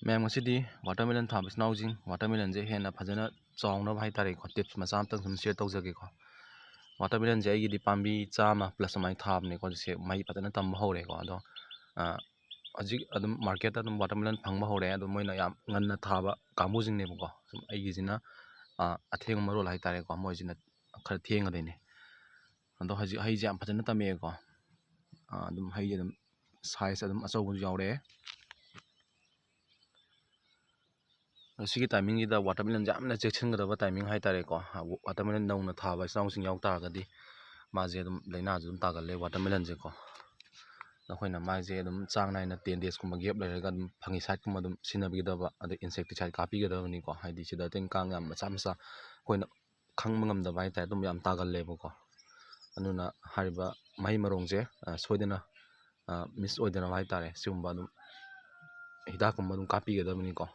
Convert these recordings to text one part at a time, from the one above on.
ꯃꯌꯥꯝ ꯉꯁꯤꯗꯤ ꯋꯥꯇꯔꯃꯦꯂꯟ ꯊꯥꯕ ꯏꯆꯤꯟꯅꯥꯎꯁꯤꯡ ꯋꯥꯇꯔꯃꯦꯂꯟꯁꯦ ꯍꯦꯟꯅ ꯐꯖꯅ ꯆꯥꯎꯅꯕ ꯍꯥꯏꯇꯥꯔꯦꯀꯣ ꯇꯤꯞꯁ ꯃꯆꯥ ꯑꯃꯇꯪ ꯁꯨꯝ ꯁꯦꯌꯔ ꯇꯧꯖꯒꯦꯀꯣ ꯋꯥꯇꯔꯃꯦꯂꯟꯁꯦ ꯑꯩꯒꯤꯗꯤ ꯄꯥꯝꯕꯤ 100 + ꯑꯗꯨꯃꯥꯏꯅ ꯊꯥꯕꯅꯦꯀꯣ ꯍꯧꯖꯤꯛꯁꯦ ꯃꯍꯩ ꯐꯖꯅ ꯇꯝꯕ ꯍꯧꯔꯦꯀꯣ ꯑꯗꯣ ꯍꯧꯖꯤꯛ ꯑꯗꯨꯝ ꯃꯥꯔꯀꯦꯠꯇ ꯑꯗꯨꯝ ꯋꯥꯇꯔꯃꯦꯂꯟ ꯐꯪꯕ ꯍꯧꯔꯦ ꯑꯗꯣ ꯃꯣꯏꯅ ꯌꯥꯝ ꯉꯟꯅ ꯊꯥꯕ ꯀꯥꯡꯕꯨꯁꯤꯡꯅꯦꯕꯀꯣ ꯁꯨꯝ ꯑꯩꯒꯤꯁꯤꯅ ꯑꯊꯦꯡꯕ ꯃꯔꯣꯜ ꯍꯥꯏꯇꯥꯔꯦꯀꯣ ꯃꯣꯏꯁꯤꯅ ꯈꯔ ꯊꯦꯡꯒꯗꯣꯏꯅꯦ ꯑꯗꯣ ꯍꯧꯖꯤꯛ ꯍꯩꯁꯦ ꯌꯥꯝ ꯐꯖꯅ ꯇꯝꯃꯛꯑꯦꯀꯣ ꯑꯗꯨꯝ ꯍꯩꯁꯦ ꯑꯗꯨꯝ ꯁꯥꯏꯖ ꯑꯗꯨꯝ ꯑꯆꯧꯕꯁꯨ ꯌꯥꯎꯔꯛꯑꯦ ꯁꯤꯒꯤ ꯇꯥꯏꯃꯤꯡꯁꯤꯗ ꯋꯥꯇꯔꯃꯦꯂꯟꯁꯦ ꯌꯥꯝꯅ ꯆꯦꯛꯁꯤꯟꯒꯗꯕ ꯇꯥꯏꯃꯤꯡ ꯍꯥꯏꯇꯥꯔꯦꯀꯣ ꯋꯥꯇꯔꯃꯦꯂꯟ ꯅꯧꯅ ꯊꯥꯕ ꯏꯆꯤꯟꯅꯥꯎꯁꯤꯡ ꯌꯥꯎ ꯇꯥꯔꯒꯗꯤ ꯃꯥꯁꯦ ꯑꯗꯨꯝ ꯂꯥꯏꯅꯥꯁꯨ ꯑꯗꯨꯝ ꯇꯥꯒꯜꯂꯦ ꯋꯥꯇꯔꯃꯦꯂꯟꯁꯦꯀꯣ ꯑꯩꯈꯣꯏꯅ ꯃꯥꯁꯦ ꯑꯗꯨꯝ ꯆꯥꯡ ナꯏꯅ 10 ꯗꯦꯖꯀꯨꯝꯕ ꯒꯦꯞ ꯂꯩꯔꯒ ꯑꯗꯨꯝ ꯐꯪꯒꯤꯁꯥꯏꯠꯀꯨꯝꯕ ꯑꯗꯨꯝ ꯁꯤꯖꯤꯟꯅꯕꯤꯒꯗꯕ ꯑꯗꯩ ꯏꯟꯁꯦꯛꯇꯤꯁꯥꯏꯠ ꯀꯥꯞꯄꯤꯒꯗꯕꯅꯤꯀꯣ ꯍꯥꯏꯗꯤ ꯁꯤꯗ ꯇꯤꯟ ꯀꯥꯡ ꯌꯥꯝ ꯃꯆꯥ ꯑꯩꯈꯣꯏꯅ ꯈꯪꯕ ꯉꯝꯗꯕ ꯍꯥꯏꯇꯥꯔꯦ ꯑꯗꯨꯝ ꯌꯥꯝ ꯇꯥꯒꯜꯂꯦꯕꯀꯣ ꯑꯗꯨꯅ ꯍꯥꯏꯔꯤꯕ ꯃꯍꯩ ꯃꯔꯣꯡꯁꯦ ꯁꯣꯏꯗꯅ ꯃꯤꯁ ꯑꯣꯏꯗꯅꯕ ꯍꯥꯏꯇꯥꯔꯦ ꯁꯤꯒꯨꯝꯕ ꯑꯗꯨꯝ ꯍꯤꯗꯥꯛꯀꯨꯝꯕ ꯑꯗꯨꯝ ꯀꯥꯞꯄꯤꯒꯗꯕꯅꯤꯀꯣ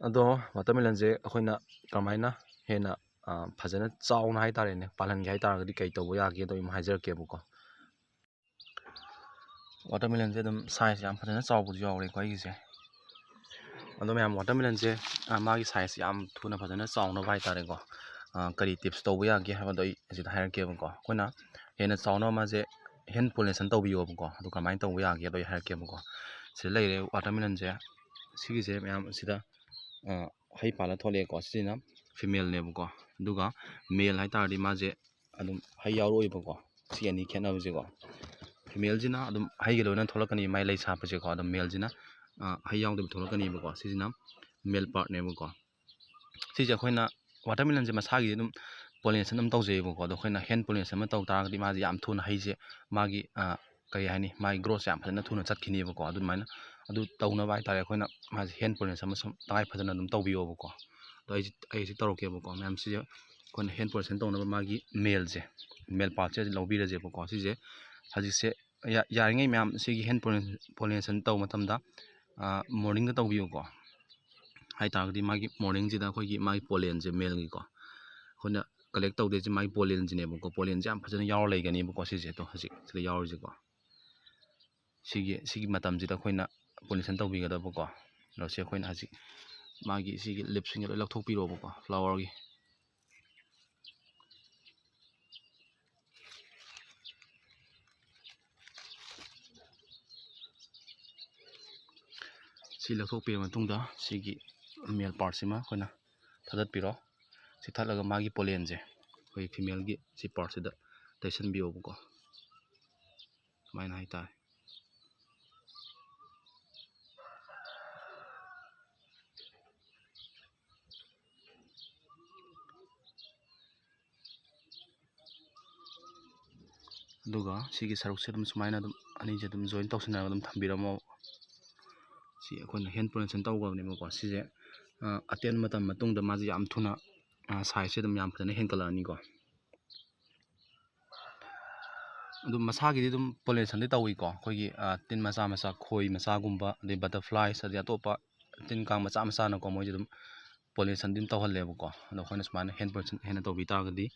ꯑꯗꯣ ꯋꯥꯇꯔꯃꯦꯂꯟꯁꯦ ꯑꯩꯈꯣꯏꯅ ꯀꯔꯝꯍꯥꯏꯅ ꯍꯦꯟꯅ ꯐꯖꯅ ꯆꯥꯎꯅ ꯍꯥꯏꯇꯥꯔꯦꯅꯦ ꯄꯥꯜꯍꯟꯒꯦ ꯍꯥꯏꯇꯥꯔꯒꯗꯤ ꯀꯩ ꯇꯧꯕ ꯌꯥꯒꯦꯗꯣ ꯑꯩ ꯍꯥꯏꯖꯔꯛꯀꯦꯕꯀꯣ ꯋꯥꯇꯔꯃꯦꯂꯟꯁꯦ ꯑꯗꯨꯝ ꯁꯥꯏꯖ ꯌꯥꯝ ꯐꯖꯅ ꯆꯥꯎꯕꯁꯨ ꯌꯥꯎꯔꯦꯀꯣ ꯑꯩꯒꯤꯁꯦ ꯑꯗꯣ ꯃꯌꯥꯝ ꯋꯥꯇꯔꯃꯦꯂꯟꯁꯦ ꯃꯥꯒꯤ ꯁꯥꯏꯖ ꯌꯥꯝ ꯊꯨꯅ ꯐꯖꯅ ꯆꯥꯎꯅꯕ ꯍꯥꯏꯇꯥꯔꯦꯀꯣ ꯀꯔꯤ ꯇꯤꯞꯁ ꯇꯧꯕ ꯌꯥꯒꯦ ꯍꯥꯏꯕꯗꯣ ꯑꯩ ꯑꯁꯤꯗ ꯍꯥꯏꯔꯛꯀꯦꯕꯀꯣ ꯑꯩꯈꯣꯏꯅ ꯍꯦꯟꯅ ꯆꯥꯎꯅꯕ ꯃꯥꯁꯦ ꯍꯦꯟ ꯄꯣꯂꯤꯅꯦꯁꯟ ꯇꯧꯕꯤꯌꯣꯕꯀꯣ ꯑꯗꯨ ꯀꯃꯥꯏꯅ ꯇꯧꯕ ꯌꯥꯒꯦꯗꯣ ꯑꯩ ꯍꯥꯏꯔꯛꯀꯦꯕꯀꯣ ꯁꯤꯗ ꯂꯩꯔꯦ ꯋꯥꯇꯔꯃꯦꯂꯟꯁꯦ ꯁꯤꯒꯤꯁꯦ ꯃꯌꯥꯝ ꯁꯤꯗ ꯍꯩ ꯄꯥꯜꯂ ꯊꯣꯛꯂꯛꯑꯦꯀꯣ ꯁꯤꯁꯤꯅ ꯐꯤꯃꯦꯜꯅꯦꯕꯀꯣ ꯑꯗꯨꯒ ꯃꯦꯜ ꯍꯥꯏꯇꯥꯔꯗꯤ ꯃꯥꯁꯦ ꯑꯗꯨꯝ ꯍꯩ ꯌꯥꯎꯔꯛꯑꯣꯏꯕꯀꯣ ꯁꯤ ꯑꯅꯤ ꯈꯦꯠꯅꯕꯁꯦꯀꯣ ꯐꯤꯃꯦꯜꯁꯤꯅ ꯑꯗꯨꯝ ꯍꯩꯒ ꯂꯣꯏꯅ ꯊꯣꯛꯂꯛꯀꯅꯤ ꯃꯥꯏ ꯂꯩ ꯁꯥꯠꯄꯁꯦꯀꯣ ꯑꯗꯨꯝ ꯃꯦꯜꯁꯤꯅ ꯍꯩ ꯌꯥꯎꯗꯕꯤ ꯊꯣꯛꯂꯛꯀꯅꯤꯕꯀꯣ ꯁꯤꯁꯤꯅ ꯃꯦꯜ ꯄꯥꯔꯠꯅꯦꯕꯀꯣ ꯁꯤꯁꯦ ꯑꯩꯈꯣꯏꯅ ꯋꯥꯇꯔꯃꯦꯂꯟꯁꯦ ꯃꯁꯥꯒꯤ ꯑꯗꯨꯝ ꯄꯣꯂꯤꯅꯦꯁꯟ ꯑꯗꯨꯝ ꯇꯧꯖꯩꯌꯦꯕꯀꯣ ꯑꯗꯣ ꯑꯩꯈꯣꯏꯅ ꯍꯦꯟ ꯄꯣꯂꯤꯅꯦꯁꯟ ꯑꯃ ꯇꯧ ꯇꯥꯔꯒꯗꯤ ꯃꯥꯁꯦ ꯌꯥꯝ ꯊꯨꯅ ꯍꯩꯁꯦ ꯃꯥꯒꯤ ꯀꯔꯤ ꯍꯥꯏꯅꯤ ꯃꯥꯒꯤ ꯒ꯭ꯔꯣꯠꯁꯦ ꯌꯥꯝ ꯐꯖꯅ ꯊꯨꯅ ꯆꯠꯈꯤꯅꯦꯕꯀꯣ ꯑꯗꯨꯃꯥꯏꯅ ꯑꯗꯨ ꯇꯧꯅꯕ ꯍꯥꯏꯇꯥꯔꯦ ꯑꯩꯈꯣꯏꯅ ꯃꯥꯁꯦ ꯍꯦꯟ ꯄꯣꯂꯤꯅꯦꯁꯟ ꯑꯃ ꯁꯨꯝ ꯇꯉꯥꯏ ꯐꯖꯅ ꯑꯗꯨꯝ ꯇꯧꯕꯤꯌꯣꯕꯀꯣ ꯑꯗꯣ ꯑꯩꯁꯤ ꯇꯧꯔꯛꯀꯦꯕꯀꯣ ꯃꯌꯥꯝ ꯁꯤꯁꯦ ꯑꯩꯈꯣꯏꯅ ꯍꯦꯟ ꯄꯣꯂꯤꯅꯦꯁꯟ ꯇꯧꯅꯕ ꯃꯥꯒꯤ ꯃꯦꯜꯁꯦ ꯃꯦꯜ ꯄꯥꯔꯠꯁꯦ ꯂꯧꯕꯤꯔꯁꯦꯕꯀꯣ ꯁꯤꯁꯦ ꯍꯧꯖꯤꯛꯁꯦ ꯌꯥꯔꯤꯉꯩ ꯃꯌꯥꯝ ꯁꯤꯒꯤ ꯍꯦꯟ ꯄꯣꯂꯤꯅꯦꯁꯟ ꯇꯧꯕ ꯃꯇꯝꯗ ꯃꯣꯔꯅꯤꯡꯗ ꯇꯧꯕꯤꯌꯨꯀꯣ ꯍꯥꯏꯇꯥꯔꯒꯗꯤ ꯃꯥꯒꯤ ꯃꯣꯔꯅꯤꯡꯁꯤꯗ ꯑꯩꯈꯣꯏꯒꯤ ꯃꯥꯒꯤ ꯄꯣꯂꯦꯟꯁꯦ ꯃꯦꯜꯒꯤꯀꯣ ꯑꯩꯈꯣꯏꯅ ꯀꯂꯦꯛ ꯇꯧꯗꯣꯏꯁꯦ ꯃꯥꯒꯤ ꯄꯣꯂꯦꯟꯁꯤꯅꯦꯕꯀꯣ ꯄꯣꯂꯦꯟꯁꯦ ꯌꯥꯝ ꯐꯖꯅ ꯌꯥꯎꯔ ꯂꯩꯒꯅꯦꯕꯀꯣ ꯁꯤꯁꯦ ꯑꯗꯣ ꯍꯧꯖꯤꯛ ꯁꯤꯗ ꯌꯥꯎꯔꯤꯁꯦꯀꯣ ꯁꯤꯒꯤ ꯃꯇꯝꯁꯤꯗ ꯑꯩꯈꯣꯏꯅ ꯄꯣꯂꯤꯅꯦꯁꯟ ꯇꯧꯕꯤꯒꯗꯕꯀꯣ ꯑꯗꯣ ꯁꯤ ꯑꯩꯈꯣꯏꯅ ꯍꯧꯖꯤꯛ ꯃꯥꯒꯤ ꯁꯤꯒꯤ ꯂꯤꯞꯁꯤꯡꯁꯦ ꯂꯣꯏ ꯂꯧꯊꯣꯛꯄꯤꯔꯣꯕꯀꯣ ꯐ꯭ꯂꯥꯋꯔꯒꯤ ꯁꯤ ꯂꯧꯊꯣꯛꯄꯤꯔꯕ ꯃꯇꯨꯡꯗ ꯁꯤꯒꯤ ꯃꯦꯜ ꯄꯥꯔꯠꯁꯤꯃ ꯑꯩꯈꯣꯏꯅ ꯊꯥꯗꯠꯄꯤꯔꯣ ꯁꯤ ꯊꯠꯂꯒ ꯃꯥꯒꯤ ꯄꯣꯂꯦꯟꯁꯦ ꯑꯩꯈꯣꯏ ꯐꯤꯃꯦꯜꯒꯤ ꯁꯤ ꯄꯥꯔꯠꯁꯤꯗ ꯇꯩꯁꯟꯕꯤꯌꯣꯕꯀꯣ ꯁꯨꯃꯥꯏꯅ ꯍꯥꯏꯇꯥꯔꯦ ꯑꯗꯨꯒ ꯁꯤꯒꯤ ꯁꯔꯨꯛꯁꯦ ꯑꯗꯨꯝ ꯁꯨꯃꯥꯏꯅ ꯑꯗꯨꯝ ꯑꯅꯤꯁꯦ ꯑꯗꯨꯝ ꯖꯣꯏꯟ ꯇꯧꯁꯤꯟꯅꯔꯒ ꯑꯗꯨꯝ ꯊꯝꯕꯤꯔꯝꯃꯣ ꯁꯤ ꯑꯩꯈꯣꯏꯅ ꯍꯦꯟ ꯄꯣꯂꯤꯅꯦꯁꯟ ꯇꯧꯈ꯭ꯔꯕꯅꯦꯕꯀꯣ ꯁꯤꯁꯦ ꯑꯇꯦꯟꯕ ꯃꯇꯝ ꯃꯇꯨꯡꯗ ꯃꯥꯁꯦ ꯌꯥꯝ ꯊꯨꯅ ꯁꯥꯏꯖꯁꯦ ꯑꯗꯨꯝ ꯌꯥꯝ ꯐꯖꯅ ꯍꯦꯟꯒꯠꯂꯛꯑꯅꯤꯀꯣ ꯑꯗꯨꯝ ꯃꯁꯥꯒꯤꯗꯤ ꯑꯗꯨꯝ ꯄꯣꯂꯤꯅꯦꯁꯟꯗꯤ ꯇꯧꯏꯀꯣ ꯑꯩꯈꯣꯏꯒꯤ ꯇꯤꯟ ꯃꯆꯥ ꯈꯣꯏ ꯃꯆꯥꯒꯨꯝꯕ ꯑꯗꯩ ꯕꯇꯔꯐ꯭ꯂꯥꯏꯁ ꯑꯗꯩ ꯑꯇꯣꯞꯄ ꯇꯤꯟ ꯀꯥꯡ ꯃꯆꯥꯅꯀꯣ ꯃꯣꯏꯁꯦ ꯑꯗꯨꯝ ꯄꯣꯂꯤꯅꯦꯁꯟꯗꯤ ꯑꯗꯨꯝ ꯇꯧꯍꯜꯂꯦꯕꯀꯣ ꯑꯗꯣ ꯑꯩꯈꯣꯏꯅ ꯁꯨꯃꯥꯏꯅ ꯍꯦꯟ ꯄꯣꯂꯤꯅꯦꯁꯟ ꯍꯦꯟꯅ ꯇꯧꯕꯤ ꯇꯥꯔꯒꯗꯤ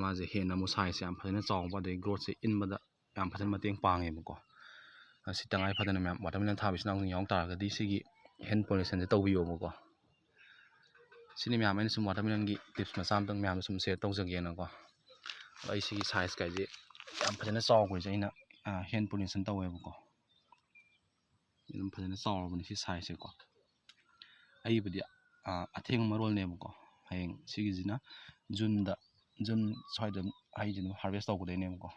ꯃꯥꯁꯦ ꯍꯦꯟꯅ ꯑꯃꯨꯛ ꯁꯥꯏꯖꯁꯦ ꯌꯥꯝ ꯐꯖꯅ ꯆꯥꯎꯕ ꯑꯗꯩ ꯒ꯭ꯔꯣꯠꯁꯦ ꯏꯟꯕꯗ ꯌꯥꯝ ꯐꯖꯅ ꯃꯇꯦꯡ ꯄꯥꯡꯉꯦꯕꯀꯣ ꯁꯤ ꯇꯉꯥꯏ ꯐꯗꯅ ꯃꯌꯥꯝ ꯋꯥꯇꯔꯃꯦꯂꯟ ꯊꯥꯕ ꯏꯆꯤꯟꯅꯥꯎꯁꯤꯡ ꯌꯥꯎ ꯇꯥꯔꯒꯗꯤ ꯁꯤꯒꯤ ꯍꯦꯟ ꯄꯣꯂꯤꯅꯦꯁꯟꯁꯦ ꯇꯧꯕꯤꯌꯣꯕꯀꯣ ꯁꯤꯅꯤ ꯃꯌꯥꯝ ꯑꯩꯅ ꯁꯨꯝ ꯋꯥꯇꯔꯃꯦꯂꯟꯒꯤ ꯇꯤꯞꯁ ꯃꯆꯥ ꯑꯃꯇꯪ ꯃꯌꯥꯝꯗ ꯁꯨꯝ ꯁꯦꯌꯔ ꯇꯧꯖꯒꯦꯅꯀꯣ ꯑꯗꯣ ꯑꯩ ꯁꯤꯒꯤ ꯁꯥꯏꯖ ꯀꯥꯏꯁꯦ ꯌꯥꯝ ꯐꯖꯅ ꯆꯥꯎꯈ꯭ꯔꯤꯁꯦ ꯑꯩꯅ ꯍꯦꯟ ꯄꯣꯂꯤꯅꯦꯁꯟ ꯇꯧꯋꯦꯕꯀꯣ ꯑꯗꯨꯝ ꯐꯖꯅ ꯆꯥꯎꯔꯕꯅꯤ ꯁꯤ ꯁꯥꯏꯖꯁꯦꯀꯣ ꯑꯩꯕꯨꯗꯤ ꯑꯊꯦꯡꯕ ꯃꯔꯣꯜꯅꯦꯕꯀꯣ ꯍꯌꯦꯡ ꯁꯤꯒꯤꯁꯤꯅ ꯖꯨꯟ ꯁ꯭ꯋꯥꯏꯗ ꯍꯩꯁꯦ ꯑꯗꯨꯝ ꯍꯥꯔꯚꯦꯁ ꯇꯧꯒꯗꯣꯏꯅꯦꯕꯀꯣ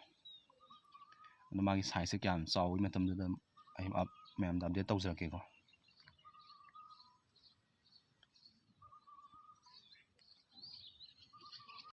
ꯑꯗꯣ ꯃꯥꯒꯤ ꯁꯥꯏꯖꯁꯦ ꯀꯌꯥꯝ ꯆꯥꯎꯕꯒꯤ ꯃꯇꯝꯗꯨꯗ ꯑꯩ ꯃꯌꯥꯝꯗ ꯑꯞꯗꯦꯠ ꯇꯧꯖꯔꯛꯀꯦꯀꯣ